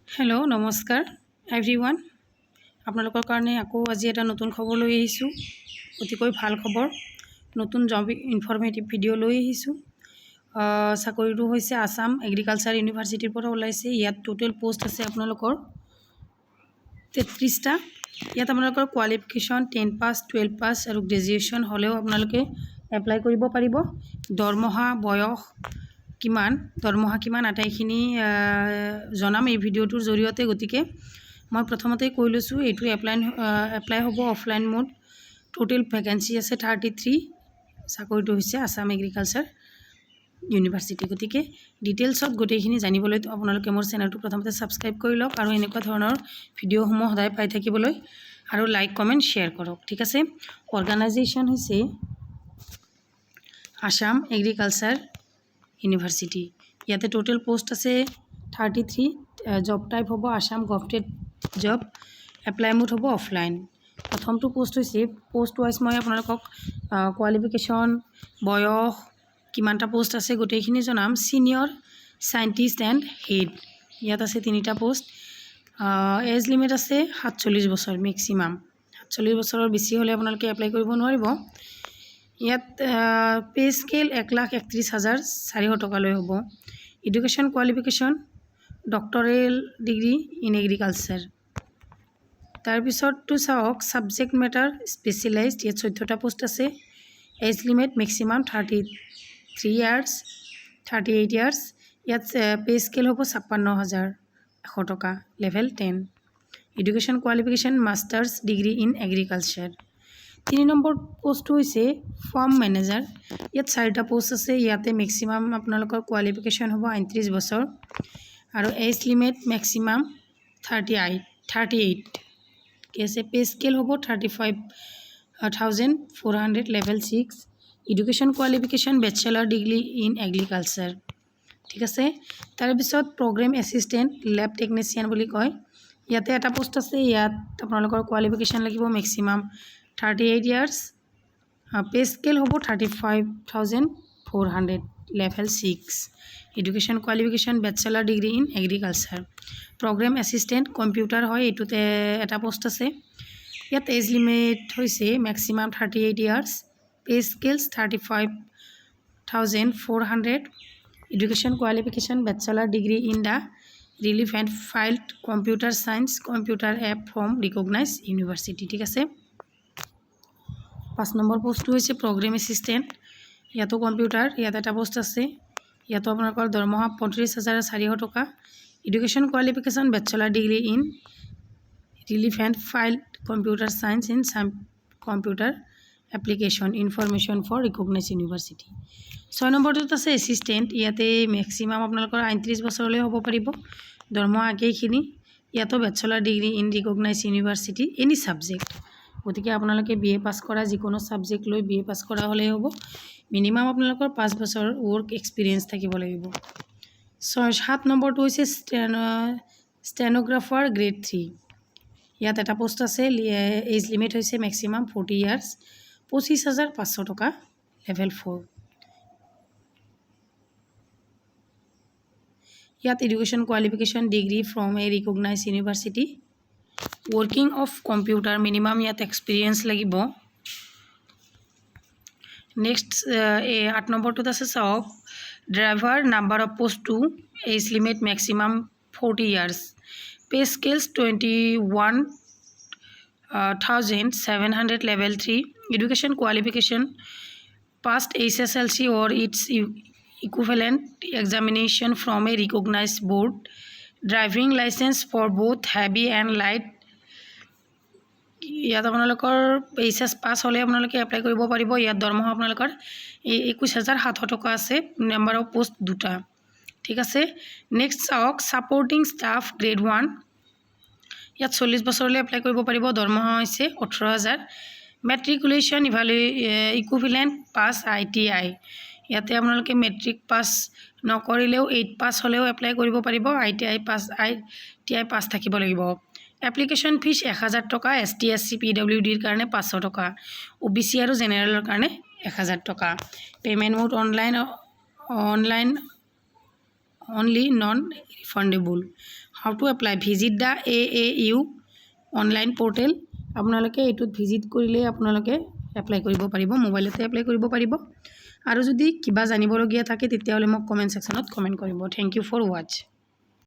Hello' নমস্কাৰ everyone আপোনালোকৰ কাৰণে আকৌ আজি এটা নতুন খবৰ লৈ আহিছোঁ অতিকৈ ভাল খবৰ নতুন জব ইনফৰ্মেটিভ ভিডিঅ' লৈ আহিছোঁ চাকৰিটো হৈছে আসাম এগ্ৰিকালচাৰ ইউনিভাৰ্চিটিৰ পৰা ওলাইছে ইয়াত টোটেল পোষ্ট আছে আপোনালোকৰ 33টা ইয়াত আপোনালোকৰ কোৱালিফিকেশ্যন 10 পাছ 12 পাছ আৰু গ্ৰেজুৱেশ্যন হ'লেও আপোনালোকে এপ্লাই কৰিব পাৰিব দৰমহা বয়স কিমান আটাইখিনি জনাম এই ভিডিঅ'টোৰ জৰিয়তে গতিকে মই প্ৰথমতে কৈ লৈছোঁ এইটো এপ্লাই হ'ব অফলাইন মোড টোটেল ভেকেঞ্চি আছে 33 চাকৰিটো হৈছে আসাম এগ্ৰিকালচাৰ ইউনিভাৰ্চিটি গতিকে ডিটেইলছত গোটেইখিনি জানিবলৈ আপোনালোকে মোৰ চেনেলটো প্ৰথমতে ছাবস্ক্ৰাইব কৰি লওক আৰু এনেকুৱা ধৰণৰ ভিডিঅ'সমূহ সদায় পাই থাকিবলৈ আৰু লাইক কমেণ্ট শ্বেয়াৰ কৰক ঠিক আছে অৰ্গেনাইজেশ্যন হৈছে আসাম এগ্ৰিকালচাৰ ইউনিভাৰ্চিটি ইয়াতে টোটেল পোষ্ট আছে 33 জব টাইপ হ'ব Assam government job apply mode হ'ব অফলাইন প্ৰথমটো পোষ্ট হৈছে পোষ্ট ৱাইজ মই আপোনালোকক কোৱালিফিকেশ্যন বয়স কিমানটা পোষ্ট আছে গোটেইখিনি জনাম চিনিয়ৰ সায়েন্টিষ্ট এণ্ড হেড ইয়াত আছে 3টা পোষ্ট এজ লিমিট আছে 47 বছৰ মেক্সিমাম 47 বছৰৰ বেছি হ'লে আপোনালোকে এপ্লাই কৰিব নোৱাৰিব ইয়াত পে স্কেল 1,31,400 টকালৈ হ'ব education qualification doctoral degree in agriculture তাৰপিছতটো চাওক ছাবজেক্ট মেটাৰ স্পেচিয়েলাইজড ইয়াত 14টা পোষ্ট আছে age limit maximum 33 years 38 years ইয়াত পে স্কেল হ'ব 56,100 টকা level 10 education qualification masters degree in agriculture 3 number পোষ্টটো হৈছে ফাৰ্ম মেনেজাৰ ইয়াত 4টা পোষ্ট আছে ইয়াতে মেক্সিমাম আপোনালোকৰ কোৱালিফিকেশ্যন হ'ব 39 বছৰ আৰু এজ লিমিট মেক্সিমাম 38 কি আছে পে স্কেল হ'ব 35,400 level 6 education qualification bachelor degree in agriculture ঠিক আছে তাৰপিছত প্ৰগ্ৰেম এছিষ্টেণ্ট লেব টেকনিচিয়ান বুলি কয় ইয়াতে এটা পোষ্ট আছে ইয়াত আপোনালোকৰ কোৱালিফিকেশ্যন লাগিব মেক্সিমাম 38 ইয়াৰ্ছ পে স্কেল হ'ব 35,400 level 6 education qualification bachelor degree in agriculture programme assistant computer হয় এইটোতে এটা পোষ্ট আছে ইয়াত এজ লিমিট হৈছে maximum 38 years pay scales 35,400 education qualification bachelor degree in the relevant field computer science computer app from recognise university ঠিক আছে 5 number পোষ্টটো হৈছে প্ৰগ্ৰেম এছিষ্টেণ্ট ইয়াতো কম্পিউটাৰ ইয়াত এটা পোষ্ট আছে ইয়াতো আপোনালোকৰ দৰমহা 35,400 টকা education qualification bachelor degree in relevant field computer science in some computer application information for recognise university 6 নম্বৰটোত আছে এছিষ্টেণ্ট ইয়াতে মেক্সিমাম আপোনালোকৰ 39 বছৰলৈ হ'ব পাৰিব দৰমহা একেইখিনি ইয়াতো bachelor degree in recognise university any subject গতিকে আপোনালোকে BA পাছ কৰা যিকোনো ছাবজেক্ট লৈ BA পাছ কৰা হ'লেই হ'ব মিনিমাম আপোনালোকৰ 5 বছৰ ৱৰ্ক এক্সপিৰিয়েঞ্চ থাকিব লাগিব 7 নম্বৰটো হৈছে ষ্টেনোগ্ৰাফাৰ গ্ৰেড 3 ইয়াত এটা পোষ্ট আছে এজ লিমিট হৈছে মেক্সিমাম 40 ইয়াৰ্ছ 25,500 টকা লেভেল 4 ইয়াত education qualification degree from a recognise university working of computer minimum ইয়াত এক্সপিৰিয়েঞ্চ লাগিব নেক্সট 8 নম্বৰটোত আছে চাওক driver number of post 2 age limit maximum 40 years pay scales 21,700 level 3 education qualification passed HSLC or its equivalent examination from a recognized board driving license for both heavy and light ইয়াত আপোনালোকৰ HS পাছ হ'লে আপোনালোকে apply কৰিব পাৰিব ইয়াত দৰমহা আপোনালোকৰ 21,700 টকা আছে নাম্বাৰ অফ পোষ্ট 2টা ঠিক আছে নেক্সট চাওক ছাপৰ্টিং ষ্টাফ গ্ৰেড 1 ইয়াত 40 বছৰলৈ এপ্লাই কৰিব পাৰিব দৰমহা হৈছে 18,000 মেট্ৰিকুলেশ্যন ইকুইভেলেণ্ট পাছ ITI ইয়াতে আপোনালোকে মেট্ৰিক পাছ নকৰিলেও 8 পাছ হ'লেও এপ্লাই কৰিব পাৰিব ITI পাছ থাকিব লাগিব এপ্লিকেশ্যন ফিজ 1,000 টকা ST SC PWDৰ কাৰণে 500 টকা OBC আৰু জেনেৰেলৰ কাৰণে 1,000 টকা payment mode online only non-refundable. How to apply visit the AAU online portal আপোনালোকে এইটোত ভিজিট কৰিলে আপোনালোকে এপ্লাই কৰিব পাৰিব মোবাইলতে এপ্লাই কৰিব পাৰিব আৰু যদি কিবা জানিবলগীয়া থাকে তেতিয়াহ'লে মোক কমেণ্ট সেকশ্যনত কমেণ্ট কৰিব থ্যাংক ইউ ফৰ ৱাচ